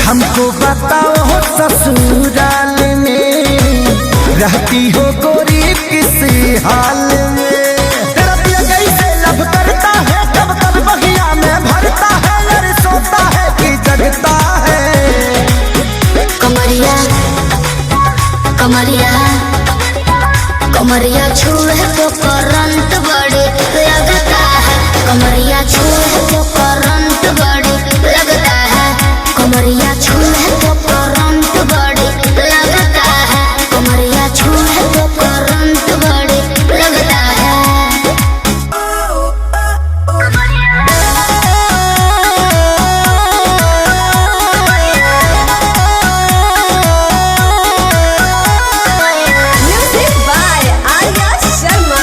हमको बताओ हो ससुराल में रहती हो गोरी किस हाल में? तेरा दिल कैसे लब करता है, कब कब बगिया में भरता है, यार सोता है कि जगता है? कमरिया कमरिया कमरिया छुए तो करंट बड़े लगता है। कमरिया छुए तो करंट बड़े लगता है। कमरिया छुए तो करंट बड़े लगता है। कमरिया छुए तो करंट बड़े लगता है। Music by Arya Sharma.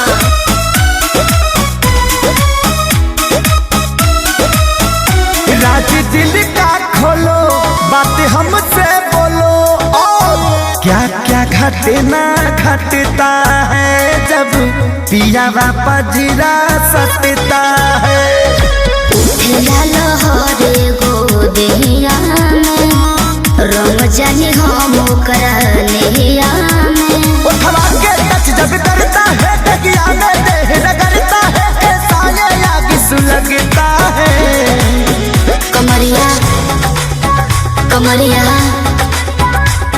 राज दिल का खोलो, बात हमसे बोलो, और क्या क्या घटना घटता है जब पिया पजीरा सटता है? उठला लहरे गोदिया में रंग जानी हम ओकरा नैया में। उठवा के टच जब करता है, तकिया में देह रगड़ता है, ऐसा ये आग सुलगता है। कमरिया कमरिया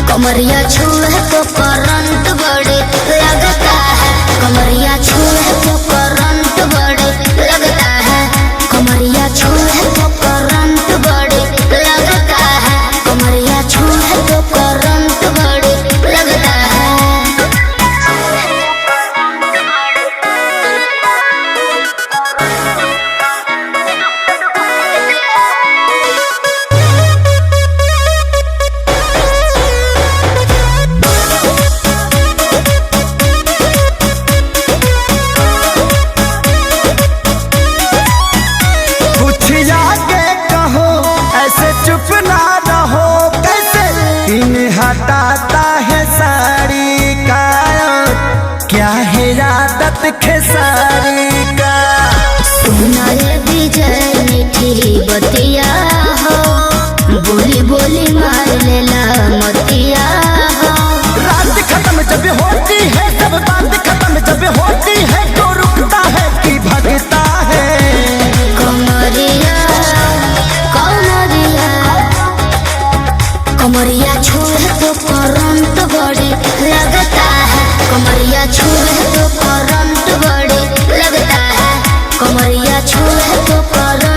कमरिया छुए तो करंट बड़े लगता है। कमरिया छुए तो करंट बड़े लगता है। कमरिया छुए तो करंट बड़े लगता है। कमरिया छुए तो करंट बड़े लगता है। कुछ आगे कहो, ऐसे चुप ना रहो, कैसे इन हटाता है साड़ी का? क्या है आदत खेसारी का? सुनाए विजय मीठी बतिया हो, बोली बोली मार लेला मतिया हो। रात खत्म जब होती है, सब बात खत्म जब होती है, तो रुकता है कि भगता है? कमरिया कमरिया कमरिया छुए तो करंट बड़े लगता है। कमरिया छुए तो करंट बड़े लगता है। कमरिया छुए तो करंट